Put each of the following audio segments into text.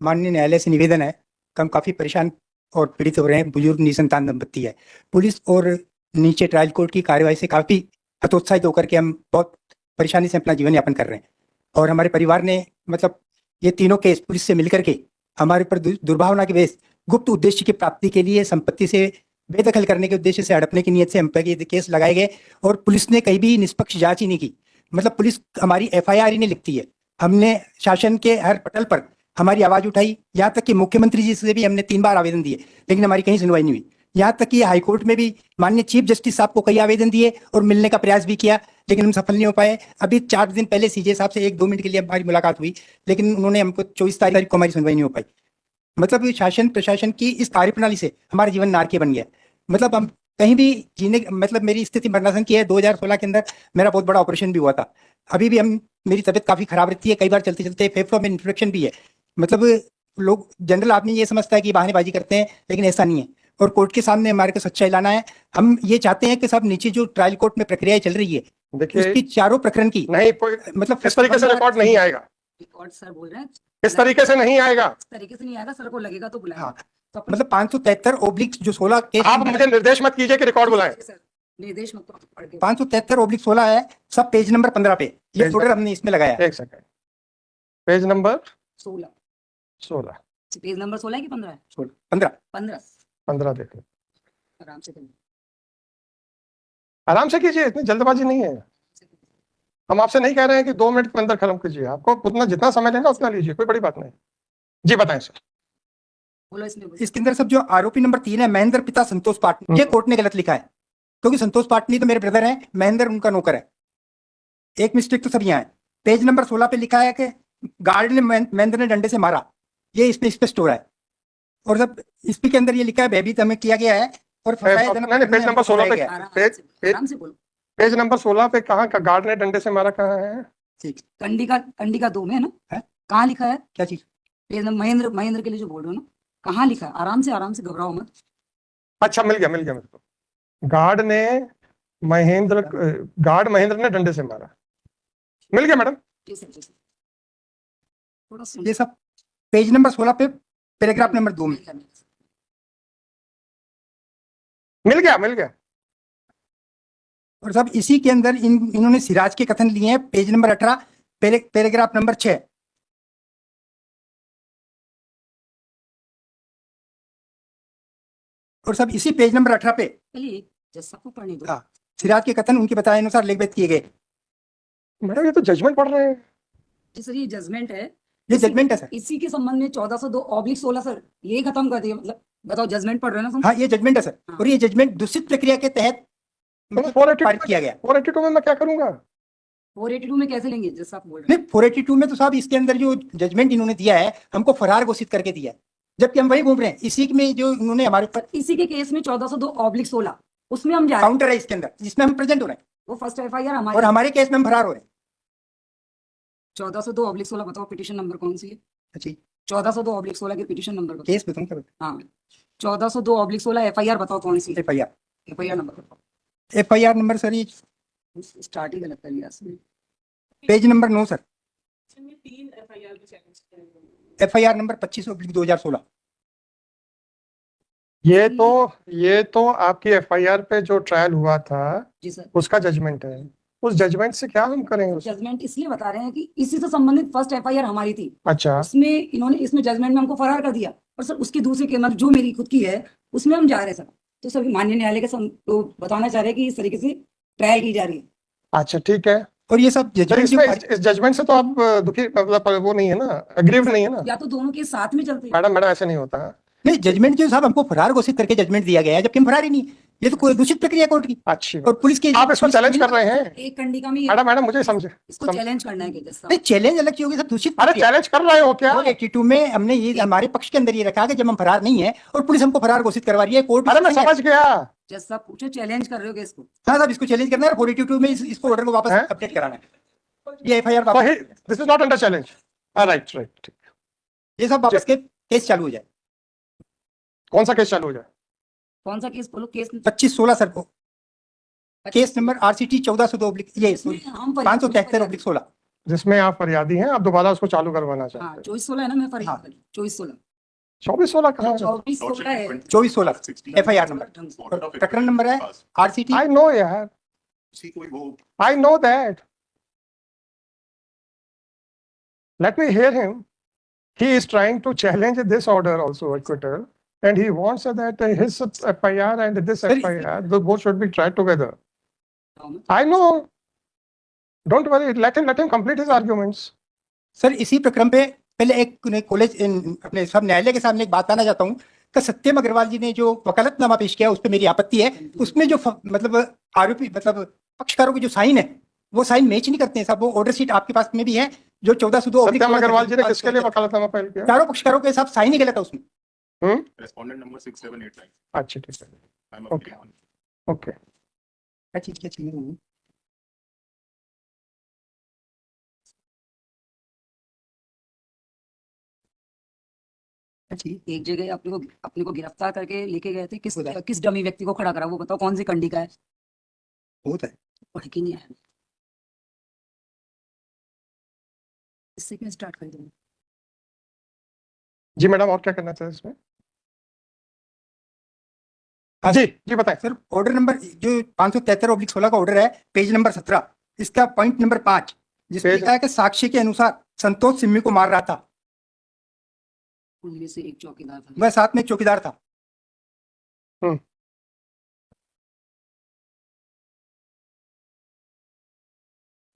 माननीय न्यायालय से निवेदन है कि हम काफी परेशान और पीड़ित हो रहे हैं। बुजुर्ग निसंतान दंपत्ति है। पुलिस और नीचे ट्रायल कोर्ट की कार्यवाही से काफी हतोत्साहित होकर के हम बहुत परेशानी से अपना जीवन यापन कर रहे हैं। और हमारे परिवार ने मतलब ये तीनों केस पुलिस से मिलकर के हमारे पर दुर्भावना के बेस गुप्त उद्देश्य की प्राप्ति के लिए संपत्ति से बेदखल करने के उद्देश्य से हड़पने की नीयत से हम पर ये केस लगाए गए। और पुलिस ने कहीं भी निष्पक्ष जांच ही नहीं की। मतलब पुलिस हमारी एफआईआर ही नहीं लिखती है। हमने शासन के हर पटल पर हमारी आवाज उठाई, यहाँ तक कि मुख्यमंत्री जी से भी हमने 3 बार आवेदन दिए, लेकिन हमारी कहीं सुनवाई नहीं हुई। यहाँ तक कि हाईकोर्ट में भी माननीय चीफ जस्टिस साहब को कई आवेदन दिए और मिलने का प्रयास भी किया, लेकिन हम सफल नहीं हो पाए। अभी 4 दिन पहले सीजे साहब से 1-2 मिनट के लिए हमारी मुलाकात हुई, लेकिन उन्होंने हमको 24 तारीख को हमारी सुनवाई नहीं हो पाई। मतलब शासन प्रशासन की इस कार्यप्रणाली से हमारा जीवन नारकीय बन गया। मतलब हम कहीं भी जीने, मतलब मेरी स्थिति मरणासन की है। 2016 के अंदर मेरा बहुत बड़ा ऑपरेशन भी हुआ था। अभी भी मेरी तबीयत काफी खराब रहती है। कई बार चलते चलते फेफड़ों में इन्फेक्शन भी है। मतलब लोग जनरल आदमी ये समझता है कि बहानेबाजी करते हैं, लेकिन ऐसा नहीं है। और कोर्ट के सामने हमारे को सच्चाई लाना है। हम ये चाहते हैं कि सब नीचे जो ट्रायल कोर्ट में प्रक्रिया चल रही है, देखिए उसकी चारों प्रकरण की नहीं मतलब इस तरीके से रिकॉर्ड नहीं आएगा। रिकॉर्ड सर बोल रहे हैं इस तरीके से नहीं आएगा। इस तरीके से नहीं आएगा। सर को लगेगा तो बुलाएं। हाँ, तो अपन- मतलब 573 जो 16 केस आप मुझे निर्देश मत कीजिए कि रिकॉर्ड बुलाएं। सर निर्देश मत पढ़ के 573/16 है, सब पेज नंबर 15 पे ये पेज ऑर्डर हमने इसमें लगाया है। एक second, page number 16 page number 16 है कि 15 है? 15 15 देखो, आराम से करिए। आराम से कीजिए, इतनी जल्दबाजी नहीं है। हम आपसे नहीं कह रहे हैं कि 2 मिनट के अंदर खत्म कीजिए। आपको उतना जितना समय लेना उतना लीजिए, कोई बड़ी बात नहीं। जी बताएं सर। बोलो इसमें बोलो। इसके अंदर सब जो आरोपी नंबर 3 है, महेंद्र पिता संतोष पाटनी, ये कोर्ट ने गलत लिखा है, क्योंकि संतोष पाटनी तो मेरे ब्रदर हैं, महेंद्र उनका नौकर है। एक मिस्टेक तो सब यहाँ है। पेज नंबर 16 पे लिखा है कि गार्ड ने महेंद्र ने डंडे से मारा, ये इसमें स्पष्ट हो रहा है। और सब इसके अंदर ये लिखा है भयभीत हमें किया गया है और फंसाया जाना। नहीं, पेज नंबर 16 पे, आराम से बोलो। पेज नंबर 16 पे कहाँ का गार्ड ने डंडे से मारा कहाँ है? ठीक कंडी का 2 में है ना? है? कहाँ लिखा है? क्या चीज? पेज नंबर महेंद्र के लिए जो बोल रहे हो ना, कहाँ लिखा है? आराम से घबराओ मत। अच्छा मिल गया मेरे को। गार्ड महेंद्र ने डंडे से मारा, मिल गया मैडम। जी सर। थोड़ा ये सब पेज नंबर 16 पे पैराग्राफ नंबर 2 में मिल गया। और सब इसी के अंदर इन्होंने सिराज के कथन लिए हैं। Page number 18 paragraph number 6। और सब इसी पेज नंबर 18 पे चलिए जैसा को पढ़ने दो। हाँ, सिराज के कथन उनके बताए अनुसार लिखित किए गए। मैडम ये तो जजमेंट पढ़ रहे हैं। जी सर, ये जजमेंट है। ये जजमेंट है सर। इसी के संबंध में 1402/16 सर ये खत्म कर दिया। मतलब बताओ, जजमेंट पढ़ रहे हो ना? हाँ, ये जजमेंट है सर। हाँ। और ये जजमेंट दूषित प्रक्रिया के तहत पारित किया गया। 482 में मैं क्या करूंगा? 482 में कैसे लेंगे जैसा आप बोल रहे नहीं, 482 में तो साहब इसके अंदर जो जजमेंट इन्होंने दिया है हमको फरार घोषित करके दिया है, जबकि हम वही घूम रहे हैं। इसी में जो इन्होंने हमारे ऊपर, इसी के केस में 1402/16 उसमें हम जा रहे हैं। काउंटर है इसके अंदर जिसमें हम प्रेजेंट हो रहे हैं, वो फर्स्ट एफआईआर और हमारे। हमारे केस में हम फरार हो रहे हैं। 1402/16 बताओ पिटीशन नंबर कौन सी है? अच्छा, 1402/16 के पिटीशन नंबर बताओ। केस बताऊँ? हाँ, 1402/16 एफआईआर बताओ कौन सी? एफआईआर नंबर बताओ। एफआईआर नंबर सर ये स्टार्ट ही गलत कर लिया इसमें। Page number 9 sir. FIR number 25/2016। ये तो आपकी एफआईआर पे जो ट्रायल हुआ था जी सर, उसका जजमेंट है। उस जजमेंट से क्या हम करेंगे? जजमेंट इसलिए बता रहे हैं कि इसी से संबंधित फर्स्ट एफआईआर हमारी थी। अच्छा, उसमें इन्होंने इसमें जजमेंट में हमको फरार कर दिया। और सर उसकी दूसरी कीमत जो मेरी खुद की है उसमें हम जा रहे हैं सर। तो सर माननीय न्यायालय के तो बताना चाह रहे हैं कि इस तरीके से ट्रायल की जा रही है। अच्छा ठीक है। और ये सब जजमेंट इस जजमेंट से तो आप दुखी, मतलब वो नहीं है ना, अग्रीव्ड नहीं है ना? या तो दोनों के साथ में चलते हैं। मैडम ऐसे नहीं होता है। नहीं, जजमेंट जो साहब हमको फरार घोषित करके जजमेंट दिया गया है, जबकि हम फरार ही नहीं। ये तो कोई दूषित प्रक्रिया कोर्ट की। अच्छी और पुलिस की आप इसको चैलेंज कर रहे हैं? एक कंडिका में मैडम मुझे समझे, इसको चैलेंज करना है कि जैसा नहीं, चैलेंज अलग चीज होगी सर, दूषित अरे प्रक्रिया। चैलेंज कर रहे हो क्या? 482 में हमने ये हमारे पक्ष के अंदर ये रखा कि जब हम फरार नहीं है और पुलिस हमको फरार घोषित करवा रही है, कोर्ट। अरे मैं समझ गया। जैसा पूछो चैलेंज कर रहे हो इसको? हाँ साहब, इसको चैलेंज करना है। 482 में इसको ऑर्डर को वापस अपडेट कराना है। ये FIR this is not under challenge. Right. ये सब वापस के केस चालू हो जाए। कौन सा केस चालू हो जाए? कौन सा केस बोलो? केस 25/16 सर को केस नंबर RCT 1402 ये हम 573/16। जिसमें आप फरियादी हैं, आप दोबारा उसको चालू करवाना हाँ चाहते हैं। 24/16 है ना, मैं फरियाद हाँ। 24/16 24/16 कहाँ है? 24/16 है। 24/16 FIR नंबर और प्रकरण नंबर है RCT आई नो यार, I know that, let me hear him. He is trying to challenge this order also, acquittal, and he wants that his FIR and this Sir, FIR, the both should be tried together. I know. Don't worry. Let him complete his arguments. Sir इसी प्रक्रम पे पहले एक college अपने सब न्यायालय के सामने एक बात आना चाहता हूँ कि सत्यम अग्रवाल जी ने जो वकालतनामा पेश किया उस पर मेरी आपत्ति है। उसमें जो मतलब आरोपी मतलब पक्षकारों की जो साइन है वो साइन मैच नहीं करते हैं साहब। वो ऑर्डर शीट आपके पास में भी है जो 14/2 सत्यम अग्रवाल जी ने किसके लिए वकालतनामा फाइल किया? चारों पक्षकारों के साथ साइन ही गलत है उसमें। Respondent number 6789. अच्छा ठीक है. I'm Okay. applying on. Okay. क्या चीज क्या चाहिए? एक जगह अपने को गिरफ्तार करके लेके गए थे, बताओ। किस डमी व्यक्ति को खड़ा करा, वो बताओ कौन सी कंडी का है? बहुत है। पढ़ के नहीं आया। इससे क्यों स्टार्ट कर दूं? जी मैडम, और क्या करना चाहिए इसमें? जी जी बताएं. सर ऑर्डर नंबर जो 573/16 का ऑर्डर है पेज नंबर 17 इसका पॉइंट नंबर 5 जिसमें पेज- लिखा है कि साक्ष्य के अनुसार संतोष सिम्मी को मार रहा था, उनमें से एक चौकीदार था। वह साथ में एक चौकीदार था।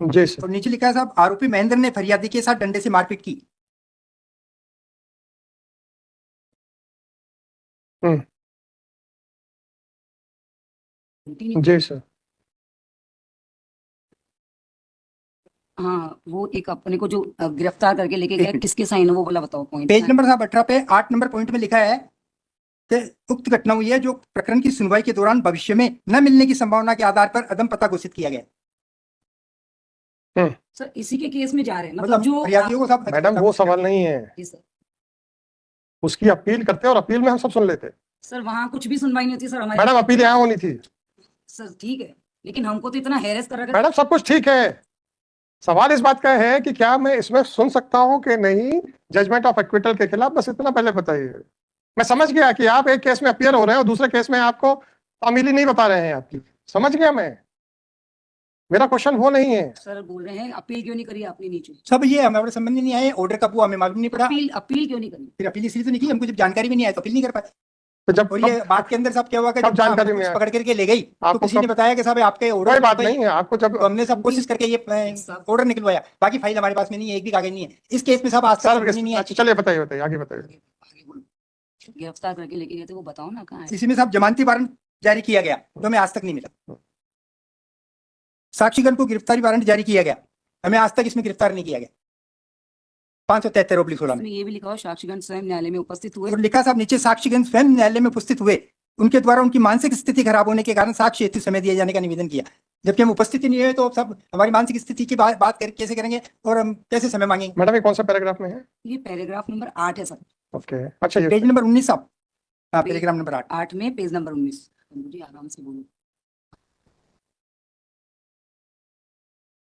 जी सर. और नीचे लिखा है साहब आरोपी महेंद्र ने फरियादी के साथ डंडे से मारपीट की। जी सर. हाँ, वो एक अपने को जो गिरफ्तार करके लेके गया, किसके साइन है वो बोला, बताओ पॉइंट। पेज नंबर साहब 18 पे 8 नंबर पॉइंट में लिखा है कि उक्त घटना हुई है जो प्रकरण की सुनवाई के दौरान भविष्य में न मिलने की संभावना के आधार पर अदम पता घोषित किया गया। सर इसी के केस में जा रहे हैं, मतलब जो फरियादियों को साहब मैडम वो सवाल नहीं है, जी सर। उसकी अपील करते और अपील में हम सब सुन लेते. सर वहाँ कुछ भी सुनवाई नहीं होती सर हमारी। मैडम अपील यहाँ होनी थी. सर ठीक है, लेकिन हमको तो इतना हैरेस कर रखा है। मैडम सब कुछ ठीक है, सवाल इस बात का है कि क्या मैं इसमें सुन सकता हूं कि नहीं जजमेंट ऑफ एक्विटल के खिलाफ, बस इतना पहले बताइए. मैं समझ गया कि आप एक केस में अपियर हो रहे हैं और दूसरे केस में आपको तामीली नहीं बता रहे हैं आपकी, समझ गया मैं. मेरा क्वेश्चन वो नहीं है. सर बोल रहे हैं अपील क्यों नहीं करी आपने नीचे? सब ये हमारे समझ में नहीं आए, ऑर्डर कब हुआ हमें मालूम नहीं पड़ा। अपील क्यों नहीं करी? फिर अपील इसलिए तो नहीं की, हमको जब जानकारी भी नहीं आई तो अपील नहीं कर पाए। तो जब और ये बात के अंदर साहब क्या हुआ कि कब जब जानकारी हमको में पुलिस आया? पकड़ करके ले गई तो आपको किसी ने कब- बताया कि साहब आपके कोई ऑर्डर बात नहीं है, आपको जब तो हमने सब कोशिश करके ये ऑर्डर निकलवाया। बाकी फाइल हमारे पास में नहीं है, एक भी कागज नहीं है इस केस में साहब आज तक सर सुनवाई नहीं है। अच्छा चलिए बताइए बताइए आगे बताइए. आगे बोलो। गिरफ्तार करके लेके गए थे, वो बताओ ना कहाँ है? इसी में साहब जमानती वारंट जारी किया गया जो हमें आज तक नहीं मिला। साक्षीगण को गिरफ्तारी वारंट जारी किया गया, हमें आज तक इसमें गिरफ्तार नहीं किया गया। 573/16 में इसमें ये भी लिखा हो साक्षीगण स्वयं न्यायालय में उपस्थित हुए। और लिखा साहब नीचे साक्षीगण स्वयं न्यायालय में उपस्थित हुए, उनके द्वारा उनकी मानसिक स्थिति खराब होने के कारण साक्ष्य हेतु समय दिए जाने का निवेदन किया। जबकि हम उपस्थित ही नहीं हुए तो अब सब हमारी मानसिक स्थिति की बात कैसे करेंगे और हम कैसे समय मांगेंगे? मैडम ये कौन सा पैराग्राफ में है? ये पैराग्राफ नंबर 8 है सर। ओके अच्छा ये पेज नंबर 19 साहब। हाँ पैराग्राफ नंबर 8 8 में पेज नंबर 19। मुझे आराम से बोलो।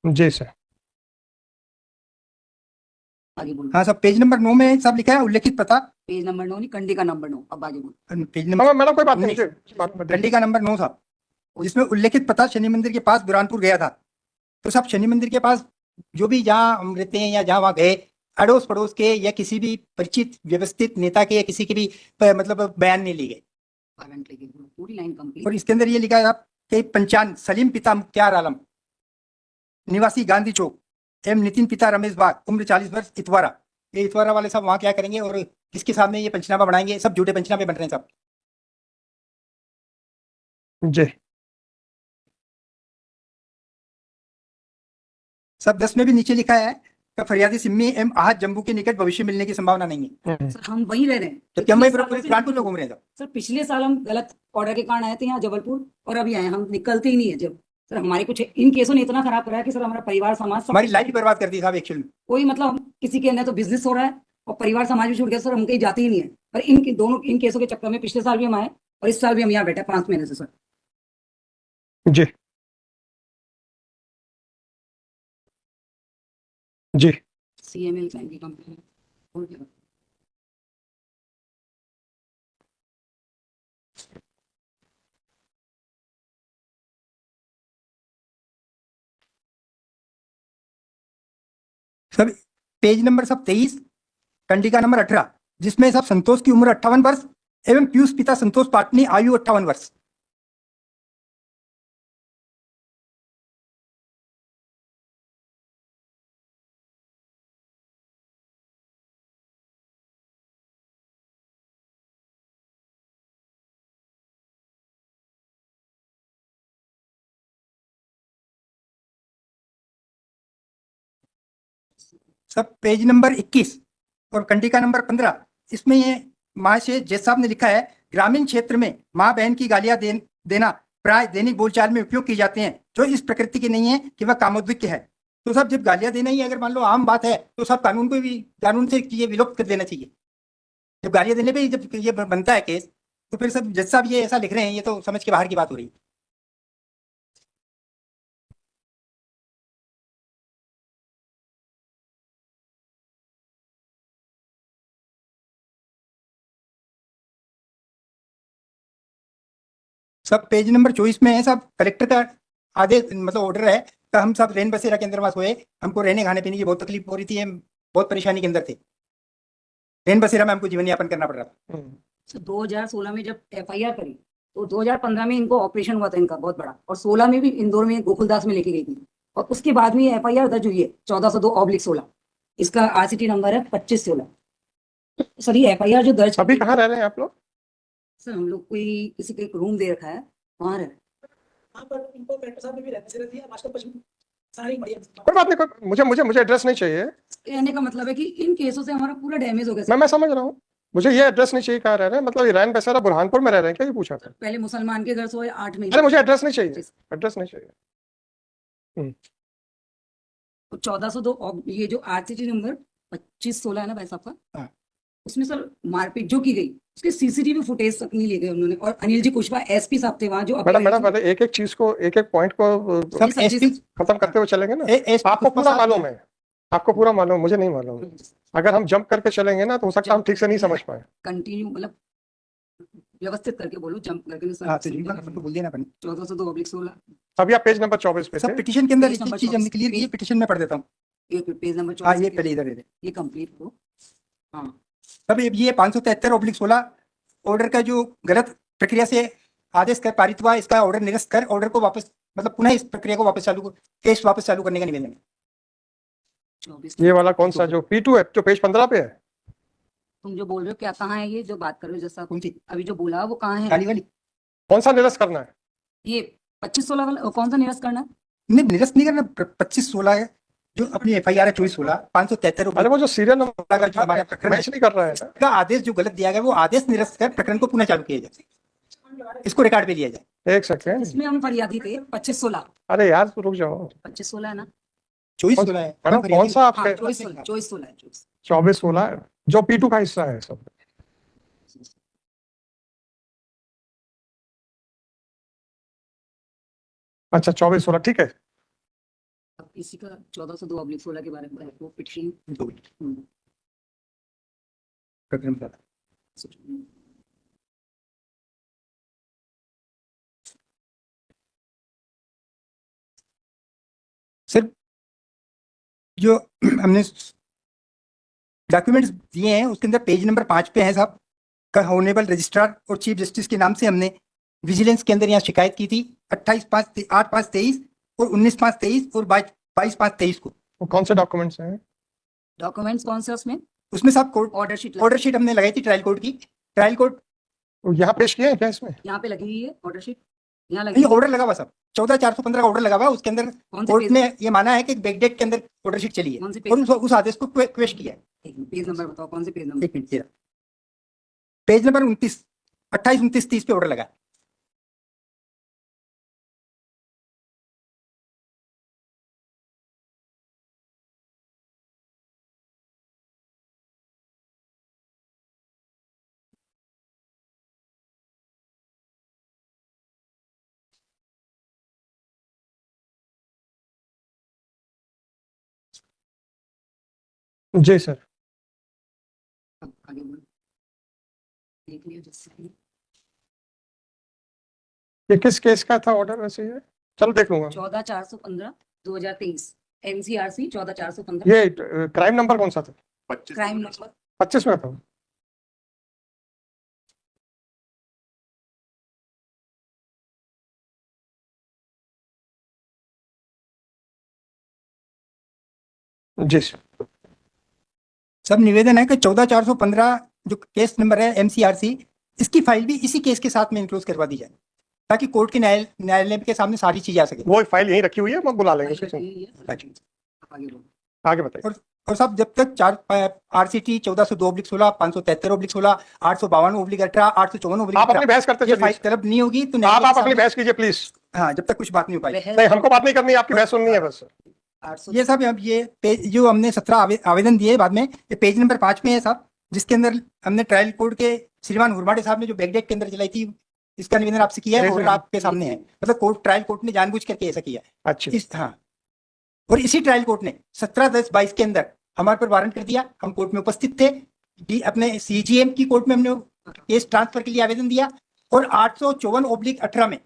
जी सर. आगे बोलो। हाँ साहब पेज नंबर 9 में सब लिखा है उल्लेखित पता। पेज नंबर 9 नहीं, कंडी का नंबर 9। अब आगे बोलो। पेज नंबर मैडम कोई बात नहीं, कंडी का नंबर 9 साहब, जिसमें उल्लेखित पता शनि मंदिर के पास बुरहानपुर गया था। तो साहब शनि मंदिर के पास जो भी जहाँ हम रहते हैं या जहाँ वहाँ गए, अड़ोस पड़ोस के या किसी भी परिचित व्यवस्थित नेता के या किसी के भी मतलब बयान नहीं लिए गए। वारंट लेके बोलो, पूरी लाइन कंप्लीट। और इसके अंदर ये लिखा है आप कि पंचान सलीम पिता मुख्तियार आलम निवासी गांधी चौक एम नितिन पिता रमेश बाग उम्र 40 वर्ष इतवारा। ये इतवारा वाले साहब वहाँ क्या करेंगे और किसके सामने ये पंचनामा बनाएंगे? सब झूठे पंचनामे बन रहे हैं साहब। जी सब 10 में भी नीचे लिखा है कि फरियादी सिम्मी एम आहत जम्मू के निकट भविष्य मिलने की संभावना नहीं है। सर हम वहीं रह रहे हैं। जबकि हम वहीं पूरे कानपुर में घूम रहे हैं साहब। सर पिछले साल हम गलत ऑर्डर के कारण आए थे यहाँ जबलपुर, और अभी आए, हम निकलते ही नहीं है। जब सर हमारे कुछ इन केसों ने इतना खराब करा है कि सर हमारा परिवार समाज सब हमारी लाइफ बर्बाद कर दी साहब एक्चुअली। कोई मतलब हम किसी के अंदर तो बिजनेस हो रहा है और परिवार समाज भी छूट गया सर, हम कहीं जाते ही नहीं है। पर इन केसों के चक्कर में पिछले साल भी हम आए और इस साल भी हम यहाँ बैठे 5 महीने से सर। जी जी CML क्लाइंट की कंपनी और क्या? सब पेज नंबर सब 23, कंडिका नंबर 18, जिसमें सब संतोष की उम्र 58 वर्ष एवं पीयूष पिता संतोष पाटनी आयु 58 वर्ष। सब पेज नंबर 21 और कंडिका नंबर 15, इसमें ये माँ से जैस साहब ने लिखा है, ग्रामीण क्षेत्र में माँ बहन की गालियां देना प्राय दैनिक बोलचाल में उपयोग की जाते हैं, जो इस प्रकृति के नहीं है कि वह कामोद्दिक है। तो सब जब गालियां देना ही अगर मान लो आम बात है, तो सब कानून से ये विलुप्त कर देना चाहिए। जब गालियां देने पे ही जब ये बनता है केस, तो फिर सब जज साहब ये ऐसा लिख रहे हैं, ये तो समझ के बाहर की बात हो रही है। सब पेज नंबर 24 में है, सब कलेक्टर का आदेश मतलब ऑर्डर है कि हम सब रेन बसेरा के अंदर हुए, हमको रहने खाने पीने की बहुत तकलीफ हो रही थी, हम बहुत परेशानी के अंदर थे। रेन बसेरा में हमको जीवन यापन करना पड़ रहा था। सर 2016 में जब FIR करी तो 2015 में इनको ऑपरेशन हुआ था इनका बहुत बड़ा, और 16 में भी इंदौर में गोकुलदास में लेके गई थी, और उसके बाद में FIR दर्ज हुई है 1402/16। इसका RCT नंबर है 2516। सर ये FIR जो दर्ज अभी कहाँ रह रहे हैं आप लोग? सर हम लोग कोई किसी को एक रूम दे रखा है, वहां रह। हाँ, पर इनको कलेक्टर साहब ने भी रहने से रख दिया, मास्टर पश्चिम सारी बढ़िया। कोई बात नहीं, मुझे एड्रेस नहीं चाहिए। कहने का मतलब है कि इन केसों से हमारा पूरा डैमेज हो गया सर। मैं समझ रहा हूँ, मुझे ये एड्रेस नहीं चाहिए कहाँ रह रहे हैं, मतलब रैन बसेरा बुरहानपुर में रह रहे हैं क्या, ये पूछा था। पहले मुसलमान के घर सोए 8 महीने। अरे मुझे एड्रेस नहीं चाहिए, एड्रेस नहीं चाहिए। 1402 ये जो RCT नंबर 2516 है ना भाई साहब का, हाँ। उसमें सर मारपीट जो की गई उसके CCTV फुटेज तक नहीं ले गए उन्होंने, और अनिल जी कुशवाहा SP साहब थे वहां जो मैडम पहले एक एक चीज को, एक एक पॉइंट को सब सर, एसपी खत्म करते हुए चलेंगे ना। आपको पूरा मालूम है, आपको पूरा मालूम, मुझे नहीं मालूम। अगर हम जंप करके चलेंगे ना तो हो सकता है हम ठीक से नहीं समझ पाए। कंटिन्यू मतलब व्यवस्थित करके बोलो, जंप करके नहीं हाँ, तो सर। जिनका तो बोल देना अपन। 1402/16 अभी आप पेज नंबर 24 पे सब थे। पिटीशन के अंदर पेज एक नंबर चीज हमने 24 क्लियर की है, पिटीशन में पढ़ देता हूँ। ये पेज नंबर हाँ, 24 ये पहले इधर है। ये कंप्लीट हो। हाँ तब ये 573/16 ऑर्डर का जो गलत प्रक्रिया से आदेश कर पारित हुआ, इसका ऑर्डर निरस्त कर ऑर्डर को वापस मतलब पुनः इस प्रक्रिया को वापस केस वापस चालू करने का निवेदन है। 24 ये वाला कौन सा जो P2 है, जो पेज 15 पे है? तुम जो बोल रहे हो क्या, कहाँ है ये जो बात कर रहे हो, जैसा कौन सी अभी जो बोला वो कहाँ है? काली वाली? कौन सा निरस्त करना है? ये 2516 वाला कौन सा निरस्त करना है? नहीं, निरस्त नहीं करना। 2516 है जो अपनी FIR है, 2416 573। अरे वो जो सीरियल नंबर का जो हमारा प्रकरण मैच नहीं कर रहा है ना। का आदेश जो गलत दिया गया, वो आदेश निरस्त कर प्रकरण को पुनः चालू किया जाए, इसको रिकॉर्ड पे लिया जाए। एक सेकेंड, इसमें हम फरियादी थे 2516। अरे यार रुक जाओ। 2516 है ना? 2416 है मैडम कौन सा हाँ आपके? 2416 है 2416 है जो P2 का हिस्सा है सब। अच्छा 2416 ठीक है। अब इसी का 1402/16 के बारे में वो पिटीशन प्रकरण बता। सर जो हमने डॉक्यूमेंट्स दिए हैं उसके अंदर पेज नंबर 5 पे है साहब का ऑनरेबल रजिस्ट्रार और चीफ जस्टिस के नाम से हमने विजिलेंस के अंदर यहाँ शिकायत की थी 28/5/8/23 और 19/5/23 और 22/5/23 को। वो कौन से डॉक्यूमेंट्स हैं? डॉक्यूमेंट्स कौन से उसमें? उसमें साहब कोर्ट ऑर्डर शीट हमने लगाई थी ट्रायल कोर्ट की। ट्रायल कोर्ट वो यहाँ पेश किए हैं क्या इसमें? यहाँ पे लगी हुई है ऑर्डर शीट, यहाँ लगी नहीं, ऑर्डर लगा हुआ साहब 14/415 का ऑर्डर लगा हुआ है। उसके अंदर कौन से कोर्ट पेज? ने ये माना है कि बैकडेट के अंदर ऑर्डर शीट चली है कौन से पेज? और उस आदेश को क्वेश किया है। पेज नंबर बताओ, कौन से पेज नंबर? एक मिनट जरा। पेज नंबर 29, 28, 29, 30 पे ऑर्डर लगा। जी सर। अब आगे बढ़ो। देख लिया जैसे ये किस केस का था ऑर्डर वैसे? ये चलो देख लूंगा। 14/415/2023 NCRC 14/415 ये क्राइम नंबर कौन सा था? 25 क्राइम नंबर 25 में था। जी सर। सब निवेदन है कि 14/415 जो केस नंबर है MCRC, इसकी फाइल भी इसी केस के साथ में इंक्लूड करवा दी जाए, ताकि कोर्ट के न्यायालय के सामने सारी चीजें आ सके। वो फाइल यहीं रखी हुई है, हम बुला लेंगे उसकी। आगे बढ़ो। आगे बताइए। और सब जब तक 4 RCT 1402/16, 573/16, 852/18, 854/18 आप अपनी बहस करते ये चलिए। फाइल तलब नहीं होगी तो आप न्यायालय के अपनी सामने- बहस कीजिए प्लीज। हाँ, जब तक कुछ बात नहीं हो पाई। नहीं, हमको बात नहीं करनी है, आपकी बहस सुननी है बस। 800 ये सब अब ये पेज जो हमने 17 आवेदन दिए बाद में, ये पेज नंबर 5 में है साहब, जिसके अंदर हमने ट्रायल कोर्ट के श्रीमान हुरमाडे साहब ने जो बैकडेट के अंदर चलाई थी, इसका निवेदन आपसे किया है और आपके सामने है। मतलब ट्रायल कोर्ट ने जानबूझ करके ऐसा किया है। अच्छा। हाँ, और इसी ट्रायल कोर्ट ने 17/10/22 के अंदर हमारे पर वारंट कर दिया। हम कोर्ट में उपस्थित थे, अपने CGM की कोर्ट में हमने केस ट्रांसफर के लिए आवेदन दिया, और 854/18 में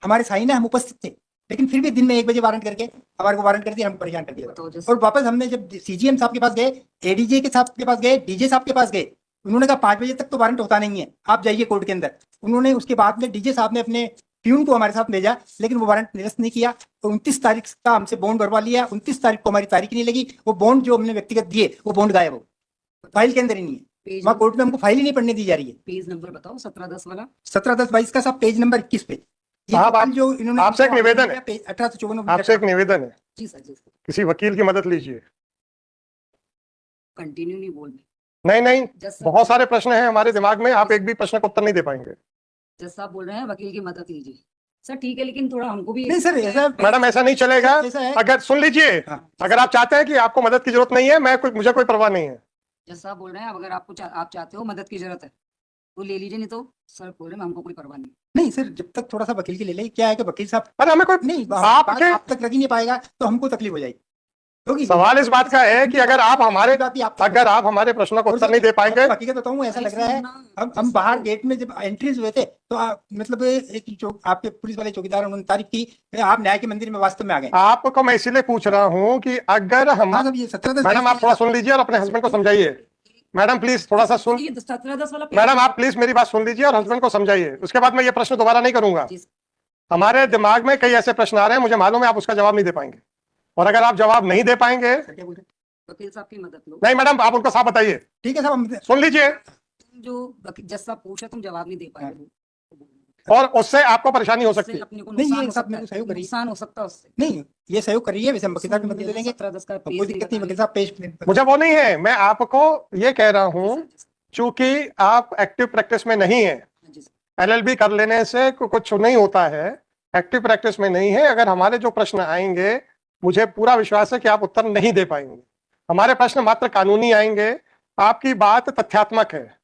हमारे साइन है, हम उपस्थित थे, लेकिन फिर भी दिन में 1 बजे वारंट करके हमारे को वारंट कर दिया, हमको परेशान कर दिया। बताओ जैसे और वापस हमने जब CGM साहब के पास गए, ADJ के साहब के पास गए, DJ साहब के पास गए, उन्होंने कहा 5 बजे तक तो वारंट होता नहीं है, आप जाइए कोर्ट के अंदर। उन्होंने उसके बाद में DJ साहब ने अपने प्यून को हमारे साथ भेजा, लेकिन वो वारंट निरस्त नहीं किया। तो 29 तारीख का हमसे बॉन्ड भरवा लिया। 29 तारीख को हमारी तारीख नहीं लगी, वो बॉन्ड जो हमने व्यक्तिगत दिए वो बॉन्ड गायब हो, फाइल के अंदर ही नहीं है। पेज वहाँ कोर्ट में हमको फाइल ही नहीं पढ़ने दी जा रही है। पेज नंबर बताओ 17/10 वाला। 17/10/22 का सब पेज नंबर 21 पे। ये साहब, फाइल जो इन्होंने आपसे एक निवेदन है। 1854 आपसे एक निवेदन है, जी सर जी सर। किसी वकील की मदद लीजिए। कंटिन्यू नहीं बोल रहे। नहीं नहीं, जज साहब- बहुत सारे प्रश्न हैं हमारे दिमाग में, आप एक भी प्रश्न का उत्तर नहीं दे पाएंगे। जज साहब बोल रहे हैं वकील की मदद लीजिए। सर ठीक है, लेकिन थोड़ा हमको भी नहीं सर, ऐसा मैडम ऐसा नहीं चलेगा। ऐसा है। अगर सुन लीजिए, हाँ। अगर आप चाहते हैं कि आपको मदद की जरूरत नहीं है, मुझे कोई परवाह नहीं है। जज साहब बोल रहे हैं अगर आपको आप चाहते हो मदद की जरूरत है तो ले लीजिए, नहीं तो सर बोल रहे हैं हमको कोई परवाह नहीं। नहीं सर, जब तक थोड़ा सा वकील की ले ले, क्या है कि वकील साहब अरे हमें कोई नहीं आपके आप तक लग ही नहीं पाएगा तो हमको तकलीफ हो जाएगी। क्योंकि सवाल इस बात का है कि अगर आप हमारे प्रश्नों को उत्तर नहीं दे पाएंगे, हकीकत बताऊं, ऐसा लग रहा है हम बाहर गेट में जब एंट्रीज हुए थे तो मतलब एक जो आपके पुलिस वाले चौकीदार उन्होंने तारीफ की, आप न्याय के मंदिर में वास्तव में आ गए। आपको मैं इसीलिए पूछ रहा हूं कि अगर हम हाँ, सब ये 17/10 मैडम आप थोड़ा सुन लीजिए और अपने हस्बैंड को समझाइए। मैडम प्लीज थोड़ा सा सुन, ये 17/10 वाला मैडम आप प्लीज मेरी बात सुन लीजिए और हस्बैंड को समझाइए, उसके बाद मैं ये प्रश्न दोबारा नहीं करूंगा। जी सर। हमारे दिमाग में कई ऐसे प्रश्न आ रहे हैं, मुझे मालूम है आप उसका जवाब नहीं दे पाएंगे, और अगर आप जवाब नहीं दे पाएंगे, क्या बोल रहे हैं? वकील साहब की मदद लो। नहीं मैडम आप उनको साफ बताइए। ठीक है साहब, हम सुन लीजिए, तुम जो जज साहब पूछे तुम जवाब नहीं दे पाए और उससे आपको परेशानी हो सकती उससे है। अपने को नहीं, ये नुकसान हो सब सकता मेरे को सहयोग है, करिए। नुकसान हो सकता है उससे। नहीं, ये सहयोग कर रही है, वैसे हम वकील साहब की मदद ले लेंगे, 17/10 का कोई दिक्कत नहीं। वकील साहब पेश मुझे वो नहीं है, मैं आपको ये कह रहा हूं, चूंकि आप एक्टिव प्रैक्टिस में नहीं है, LLB कर लेने से कुछ नहीं होता है, एक्टिव प्रैक्टिस में नहीं है। अगर हमारे जो प्रश्न आएंगे, मुझे पूरा विश्वास है कि आप उत्तर नहीं दे पाएंगे। हमारे प्रश्न मात्र कानूनी आएंगे, आपकी बात तथ्यात्मक है,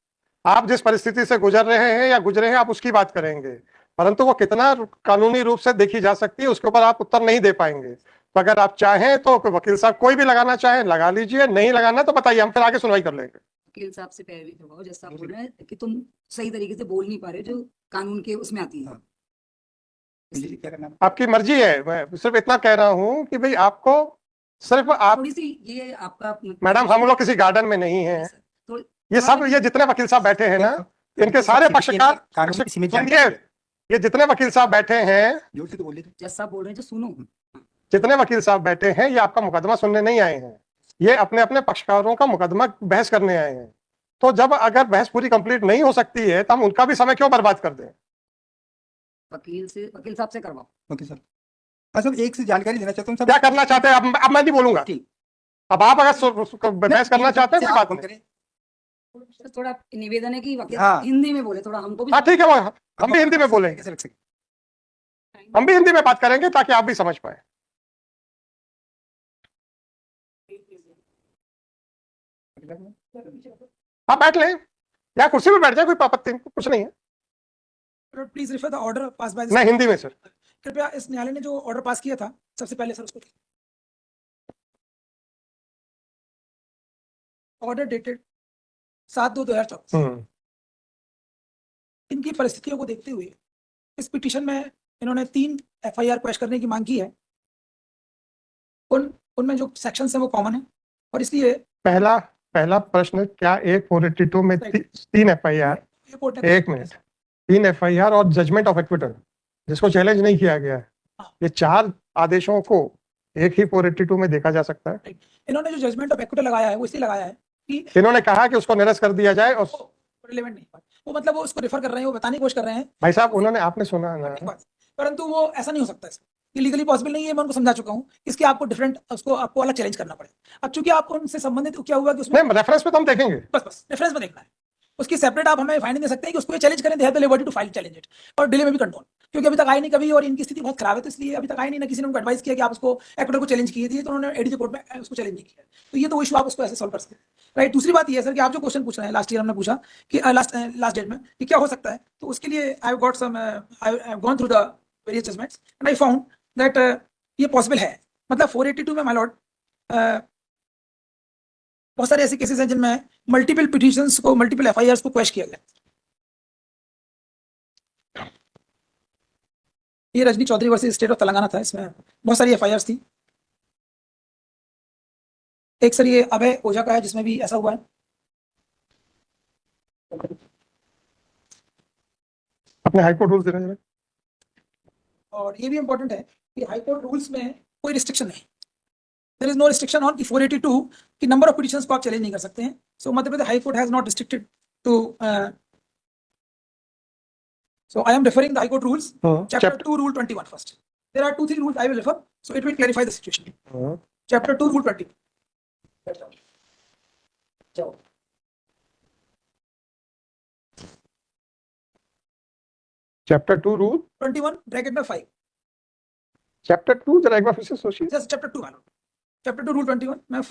आप जिस परिस्थिति से गुजर रहे हैं या गुजरे हैं आप उसकी बात करेंगे, परंतु वो कितना कानूनी रूप से देखी जा सकती है उसके ऊपर आप उत्तर नहीं दे पाएंगे। तो अगर आप चाहें तो वकील साहब कोई भी लगाना चाहे लगा लीजिए, नहीं लगाना तो बताइए, हम फिर आगे सुनवाई कर लेंगे। वकील साहब से पैरवी करवाओ। जज साहब बोल रहे हैं कि तुम सही तरीके से बोल नहीं पा रहे जो कानून के उसमें आती है। हाँ। क्या करना है? आपकी मर्जी है, मैं सिर्फ इतना कह रहा हूं कि भाई आपको सिर्फ आप, थोड़ी सी ये आपका मैडम हम लोग किसी गार्डन में नहीं हैं, तो ये सब ये जितने वकील साहब बैठे हैं ना, इनके सारे पक्षकार, कानून की सीमित सुनिए, ये जितने वकील साहब बैठे हैं, जोर से तो बोल रहे थे। जज साहब बोल रहे हैं जो सुनो। जितने वकील साहब बैठे हैं, ये आपका मुकदमा सुनने नहीं आए हैं, ये अपने अपने पक्षकारों का मुकदमा बहस करने आए हैं। तो जब अगर बहस पूरी कंप्लीट नहीं हो सकती है तो हम उनका भी समय क्यों बर्बाद कर दें? वकील साहब से करवाओ। Okay sir. हाँ सर, एक से जानकारी देना चाहता हूँ सर। क्या करना चाहते हैं? अब मैं नहीं बोलूंगा। ठीक। अब आप अगर बहस करना चाहते हैं कोई बात नहीं। करें। सर थोड़ा निवेदन है कि वकील हाँ। हिंदी में बोले, थोड़ा हमको भी हाँ ठीक है, वो हम भी हिंदी में बोलेंगे, कैसे लग सके? हम भी हिंदी में बात करेंगे ताकि आप भी समझ पाए। आप बैठ लें या कुर्सी पे बैठ जाए, कोई आपत्ति कुछ नहीं है। Please refer the order pass by मैं हिंदी में सर। कृपया इस न्यायालय ने जो ऑर्डर पास किया था सबसे पहले सर उसको ऑर्डर डेटेड 7/2/2024। इनकी परिस्थितियों को देखते हुए इस पिटीशन में इन्होंने 3 FIR क्वेश करने की मांग की है। उनमें जो सेक्शन है वो कॉमन है और इसलिए पहला पहला प्रश्न, क्या एक 482 में 3 FIR, कोर्ट ने एक मिनट, 3 FIR और जजमेंट ऑफ एक्विटल जिसको चैलेंज नहीं किया गया है, ये 4 आदेशों को एक ही 482 में देखा जा सकता है? इन्होंने जो जजमेंट ऑफ एक्विटल लगाया है वो इसलिए लगाया है कि इन्होंने कहा कि उसको निरस्त कर दिया जाए और रिलेवेंट नहीं, वो मतलब वो उसको रेफर कर रहे हैं, वो बताने की कोशिश कर रहे हैं, भाई साहब उन्होंने, आपने सुना ना, परंतु वो ऐसा नहीं हो सकता है, ये लीगली पॉसिबल नहीं है। मैं उनको समझा चुका हूँ, इसके आपको डिफरेंट उसको आपको अलग चैलेंज करना पड़ेगा। अब चूंकि आपको उनसे संबंधित क्या हुआ कि उसमें नहीं, रेफरेंस पे तो हम देखेंगे, बस रेफरेंस में देखना है, उसकी सेपरेट आप हमें फाइंडिंग दे सकते हैं कि उसको ये चैलेंज करें, they have the liberty to file challenge it, और डिले में भी कंट्रोल, क्योंकि अभी तक आई नहीं कभी और इनकी स्थिति बहुत खराब है, तो इसलिए अभी तक आई नहीं, ना किसी ने उनको एडवाइस किया कि आप उसको एक्विटल को चैलेंज किए थे, तो उन्होंने एडीजे कोर्ट में उसको चैलेंज नहीं किया। तो ये तो इशू आप उसको ऐसे सॉल्व कर सकते हैं, राइट। दूसरी बात ये है सर कि आप जो क्वेश्चन पूछ रहे हैं, लास्ट ईयर हमने पूछा कि लास्ट डेट में कि क्या हो सकता है, तो उसके लिए I have got some, I have gone through the various judgments and I found that ये पॉसिबल है। मतलब 482 में माय लॉर्ड बहुत सारे ऐसे केसेस हैं जिनमें मल्टीपल पिटीशंस को, मल्टीपल FIRs को क्वेश किया गया। ये Rajni Chaudhary versus state of Telangana था, इसमें बहुत सारी FIRs थी। एक सर ये अभय ओझा का है जिसमें भी ऐसा हुआ है। अपने हाईकोर्ट रूल्स देना जरा। और ये भी इंपॉर्टेंट है कि हाईकोर्ट रूल्स में कोई रिस्ट्रिक्शन नहीं, there is no restriction on कि 482 की नंबर ऑफ पिटीशंस को आप चैलेंज नहीं कर सकते हैं। So Madhya Pradesh high court has not restricted to, so I am referring the High Court rules, chapter 2 rule 21 first. There are 2-3 rules I will refer, so it will clarify the situation. Chapter 2 rule 20. Chapter 2 rule 21 bracket में 5. Chapter 2 जरा एक बार फिर से सोचिए। Just chapter 2 वाला. Chapter 2 rule 21 में